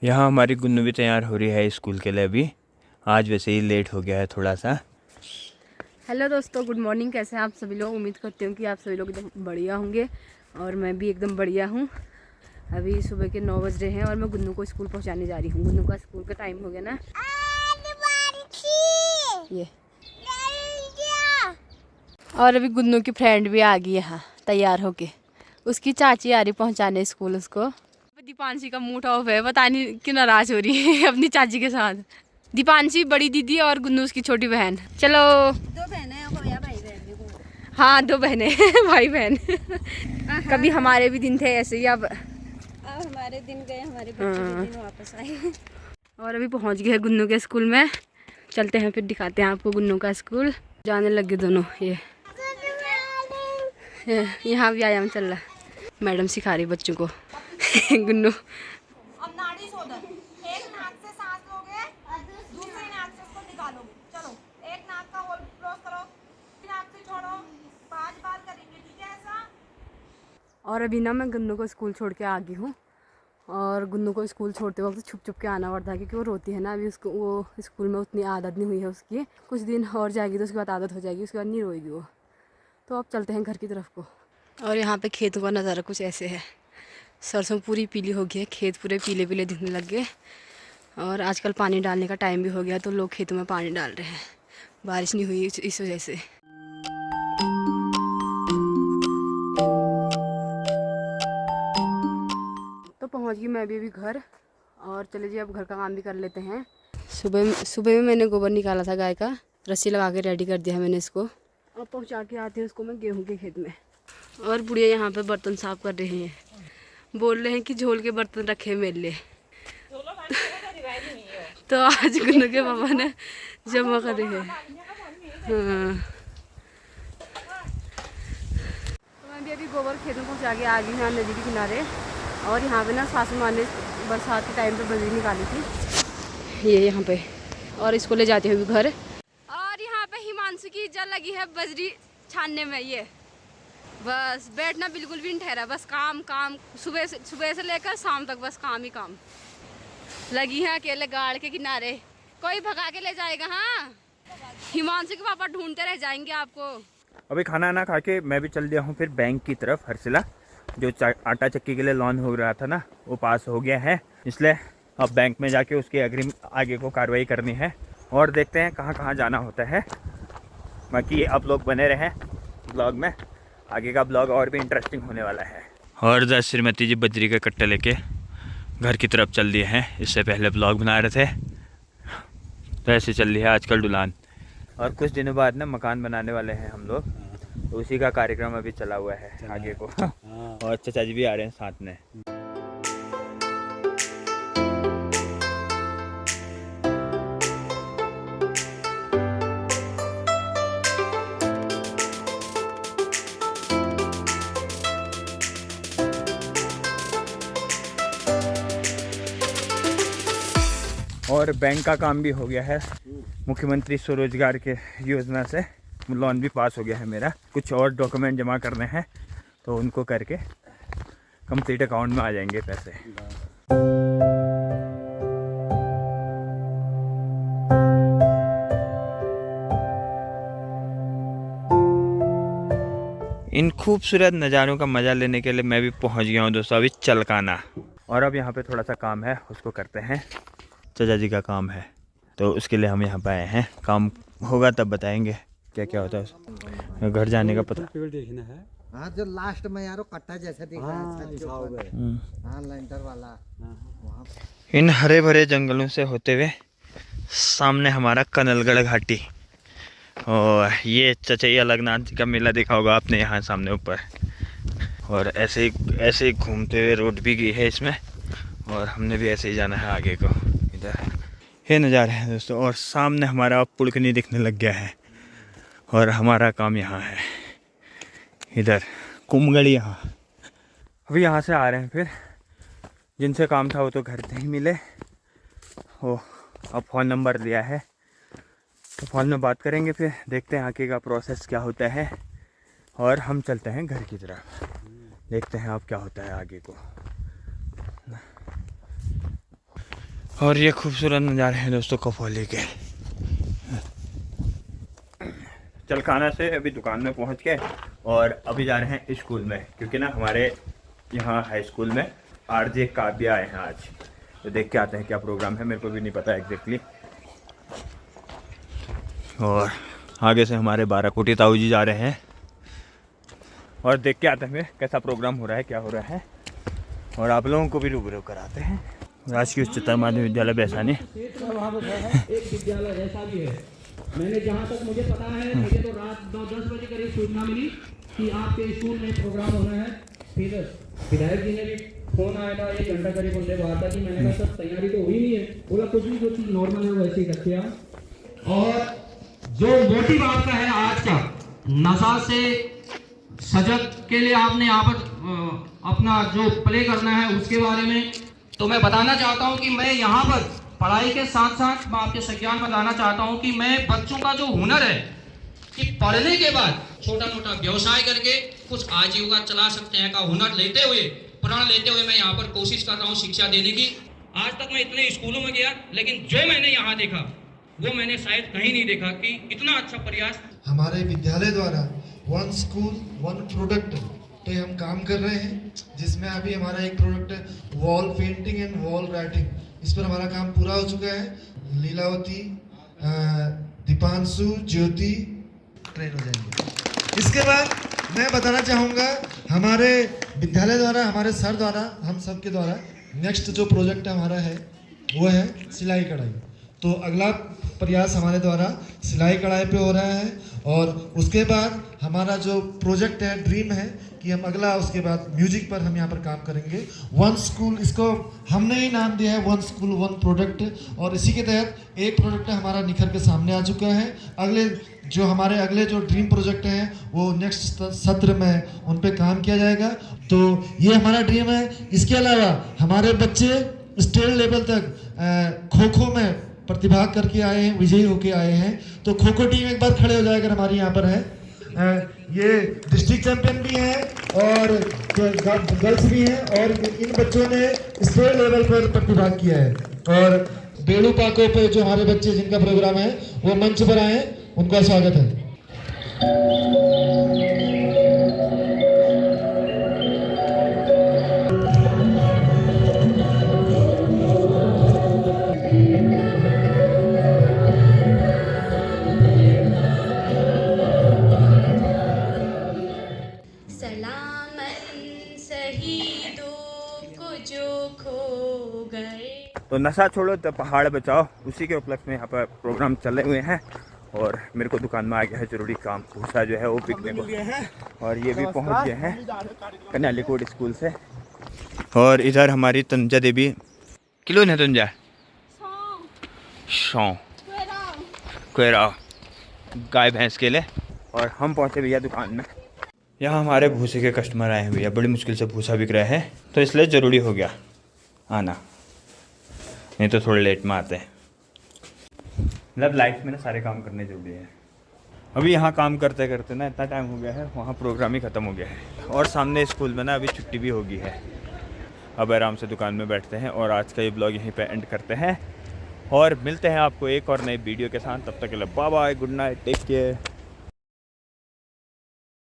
यहाँ हमारी गुन्नू भी तैयार हो रही है स्कूल के लिए। अभी आज वैसे ही लेट हो गया है थोड़ा सा। हेलो दोस्तों, गुड मॉर्निंग। कैसे हैं आप सभी लोग? उम्मीद करती हूँ कि आप सभी लोग एकदम बढ़िया होंगे और मैं भी एकदम बढ़िया हूँ। अभी सुबह के 9 बज रहे हैं और मैं गुन्नू को स्कूल पहुँचाने जा रही हूँ। गुन्नू का स्कूल का टाइम हो गया ना। ये और अभी गुन्नू की फ्रेंड भी आ गई यहाँ तैयार होके। उसकी चाची आ रही पहुँचाने स्कूल उसको। दीपांशी का मूड ऑफ है, पता नहीं क्यों नाराज हो रही है अपनी चाची के साथ। दीपांशी बड़ी दीदी और गुन्नू उसकी छोटी बहन। चलो, 2 बहनें हैं, भाई बहन। हाँ 2 बहनें भाई बहन। कभी हमारे भी दिन थे ऐसे ही। अब हमारे दिन गए, हमारे बच्चे के दिन वापस आए। और अभी पहुंच गए हैं गुन्नू के स्कूल में। चलते हैं फिर दिखाते हैं आपको गुन्नू का स्कूल। जाने लगे दोनों। ये यहाँ व्यायाम चल रहा है, मैडम सिखा रही बच्चों को। गुन्नू अब नाड़ी शोधन, एक नाक से सांस लोगे, दूसरी नाक से उसको निकालोगे। चलो, एक नाक का होल क्लोज करो, नाक से छोड़ो, 5 बार करेंगे, ठीक है ऐसा। और अभी ना मैं गुन्नू को स्कूल छोड़ के आ गई हूँ। और गुन्नू को स्कूल छोड़ते वक्त छुप छुप के आना पड़ता है क्योंकि वो रोती है ना। अभी उसको वो स्कूल में उतनी आदत नहीं हुई है उसकी। कुछ दिन और जाएगी तो उसके बाद आदत हो जाएगी, उसके बाद नहीं रोएगी वो। तो अब चलते हैं घर की तरफ को। और यहाँ पे खेतों का नज़ारा कुछ ऐसे है। सरसों पूरी पीली हो गई है, खेत पूरे पीले पीले दिखने लग गए। और आजकल पानी डालने का टाइम भी हो गया तो लोग खेतों में पानी डाल रहे हैं। बारिश नहीं हुई इस वजह से। तो पहुंच गई मैं भी अभी घर। और चले जी अब घर का काम भी कर लेते हैं। सुबह में मैंने गोबर निकाला था गाय का, रस्सी लगा के रेडी कर दिया है मैंने इसको। अब पहुंचा के आते हैं उसको मैं गेहूं के खेत में। और बुढ़िया यहाँ पे बर्तन साफ कर रहे हैं। बोल रहे हैं कि झोल के बर्तन रखे मेरे लिए। तो आज गुन्नू के पापा ने जमा करे हैं। हाँ, तो मैं भी अभी गोबर खेत में पहुँचा के आ गई यहाँ नदी के किनारे। और यहाँ पे ना सासू माँ ने बरसात के टाइम पे बजरी निकाली थी, ये यहाँ पे। और इसको ले जाते हुए घर। और यहाँ पे हिमांशु की इज्जत लगी है बजरी छानने में। ये बस बैठना बिल्कुल भी नहीं ठहरा, बस काम काम। सुबह से लेकर शाम तक बस काम ही काम। लगी है अकेले गाड़ के किनारे। कोई भगा के ले जाएगा। हाँ, हिमांशु के पापा ढूंढते रह जाएंगे आपको। अभी खाना ना खा के मैं भी चल दिया हूँ फिर बैंक की तरफ। हरसिला जो आटा चक्की के लिए लोन हो रहा था ना, वो पास हो गया है, इसलिए अब बैंक में जाके उसके अग्रिम आगे को कार्रवाई करनी है। और देखते हैं कहाँ कहाँ जाना होता है। बाकी आप लोग बने रहें ब्लॉग में, आगे का ब्लॉग और भी इंटरेस्टिंग होने वाला है। और इधर श्रीमती जी बजरी का कट्टा लेके घर की तरफ चल दिए हैं। इससे पहले ब्लॉग बना रहे थे, तो ऐसे चल रही है आजकल डुलान। और कुछ दिनों बाद ना मकान बनाने वाले हैं हम लोग, तो उसी का कार्यक्रम अभी चला हुआ है आगे को। और चाचा जी भी आ रहे हैं साथ में। और बैंक का काम भी हो गया है। मुख्यमंत्री स्वरोजगार के योजना से लोन भी पास हो गया है मेरा। कुछ और डॉक्यूमेंट जमा करने हैं तो उनको करके कंप्लीट अकाउंट में आ जाएंगे पैसे। इन खूबसूरत नज़ारों का मज़ा लेने के लिए मैं भी पहुंच गया हूं दोस्तों, अभी चलकाना। और अब यहाँ पे थोड़ा सा काम है, उसको करते हैं। चाचा जी का काम है तो उसके लिए हम यहाँ पे आए हैं। काम होगा तब बताएंगे क्या क्या होता है। घर जाने का पता देखना है। हाँ, जो लास्ट में यारो कट्टा जैसा दिख रहा है। हाँ, लेंटर वाला वहाँ। इन हरे भरे जंगलों से होते हुए सामने हमारा कनलगढ़ घाटी। और ये चचैया लगनाथ जी का मेला देखा होगा आपने यहाँ सामने ऊपर। और ऐसे ही घूमते हुए रोड भी गई है इसमें। और हमने भी ऐसे ही जाना है आगे को। इधर ये नज़ारे हैं दोस्तों। और सामने हमारा पुड़कनी दिखने लग गया है। और हमारा काम यहाँ है, इधर कुमगढ़ी। यहाँ अभी यहाँ से आ रहे हैं। फिर जिनसे काम था वो तो घर से ही मिले हो। अब फ़ोन नंबर दिया है तो फ़ोन में बात करेंगे, फिर देखते हैं आगे का प्रोसेस क्या होता है। और हम चलते हैं घर की तरफ, देखते हैं अब क्या होता है आगे को। और ये खूबसूरत नज़ारे हैं दोस्तों कफौली के। चलखाना से अभी दुकान में पहुंच के और अभी जा रहे हैं स्कूल में, क्योंकि ना हमारे यहाँ हाई स्कूल में आरजे काव्या आए हैं आज, तो देख के आते हैं क्या प्रोग्राम है, मेरे को भी नहीं पता एग्जैक्टली। और आगे से हमारे 12 कोटी ताऊ जी जा रहे हैं और देख के आते हैं कैसा प्रोग्राम हो रहा है, क्या हो रहा है, और आप लोगों को भी रूबरू कराते हैं। राजकीय उच्चतर माध्यमिक विद्यालय बैसानी। एक विद्यालय ऐसा भी है, मैंने जहाँ तक मुझे पता है, मुझे तो रात 9-10 बजे करीब सूचना मिली कि आपके स्कूल में प्रोग्राम होना है। फिर विधायक जी ने भी फोन आया था 1 घंटा करीब उनसे बात था कि मैंने कहा सर तैयारी तो हुई नहीं है, बोला कुछ भी जो चीज़ नॉर्मल है वैसे ही रखे आप। और जो मोटिव आपका है आज का नशा से सजग के लिए आपने यहाँ पर अपना जो प्ले करना है उसके बारे में, तो मैं बताना चाहता हूँ कि मैं यहाँ पर पढ़ाई के साथ साथ मैं आपके संज्ञान बताना चाहता हूँ कि मैं बच्चों का जो हुनर है कि पढ़ने के बाद छोटा मोटा व्यवसाय करके कुछ आजीविका चला सकते हैं का हुनर लेते हुए, प्रण लेते हुए मैं यहाँ पर कोशिश कर रहा हूँ शिक्षा देने की। आज तक मैं इतने स्कूलों में गया, लेकिन जो मैंने यहाँ देखा वो मैंने शायद कहीं नहीं देखा कि इतना अच्छा प्रयास हमारे विद्यालय द्वारा 1 स्कूल 1 प्रोडक्ट पे हम काम कर रहे हैं, जिसमें अभी हमारा एक प्रोडक्ट है wall painting and wall writing. इस पर हमारा काम पूरा हो चुका है। लीलावती, दीपांशु, ज्योति ट्रेन हो जाएंगे। इसके बाद मैं बताना चाहूँगा हमारे विद्यालय द्वारा, हमारे सर द्वारा, हम सब के द्वारा नेक्स्ट जो प्रोजेक्ट हमारा है वो है सिलाई कढ़ाई। तो अगला प्रयास हमारे द्वारा सिलाई कढ़ाई पे हो रहा है, और उसके बाद हमारा जो प्रोजेक्ट है, ड्रीम है कि हम अगला उसके बाद म्यूजिक पर हम यहाँ पर काम करेंगे। 1 स्कूल, इसको हमने ही नाम दिया है 1 स्कूल 1 प्रोडक्ट, और इसी के तहत एक प्रोडक्ट हमारा निखर के सामने आ चुका है। हमारे अगले जो ड्रीम प्रोजेक्ट हैं वो नेक्स्ट सत्र में उन पे काम किया जाएगा। तो ये हमारा ड्रीम है। इसके अलावा हमारे बच्चे स्टेट लेवल तक खो खो में प्रतिभाग करके आए हैं, विजयी होके आए हैं। तो खो खो टीम एक बार खड़े हो जाएगा, हमारी यहाँ पर है। ये डिस्ट्रिक्ट चैंपियन भी हैं और गर्ल्स भी हैं, और इन बच्चों ने स्टेट लेवल पर प्रतिभाग किया है। और बेड़ू पाको पे जो हमारे बच्चे जिनका प्रोग्राम है वो मंच पर आए, उनका स्वागत है। तो नशा छोड़ो तो पहाड़ बचाओ, उसी के उपलक्ष्य में यहाँ पर प्रोग्राम चले हुए हैं। और मेरे को दुकान में आ गया है जरूरी काम, भूसा जो है वो बिकने को, और ये भी पहुँच गए हैं कन्यालीकोट स्कूल से। और इधर हमारी तनुजा देवी किलो है, तनुजा सौ कोयरा गाय भैंस के लिए। और हम पहुँचे भैया दुकान में। यहाँ हमारे भूसे के कस्टमर आए हैं भैया, बड़ी मुश्किल से भूसा बिक रहा है, तो इसलिए ज़रूरी हो गया आना, नहीं तो थोड़े लेट में आते हैं। मतलब लाइफ में ना सारे काम करने जरूरी है। अभी यहाँ काम करते करते ना इतना टाइम हो गया है, वहाँ प्रोग्राम ही ख़त्म हो गया है। और सामने स्कूल में ना अभी छुट्टी भी होगी है। अब आराम से दुकान में बैठते हैं और आज का ये ब्लॉग यहीं पे एंड करते हैं, और मिलते हैं आपको एक और नई वीडियो के साथ। तब तक के लिए bye bye, good night, take care.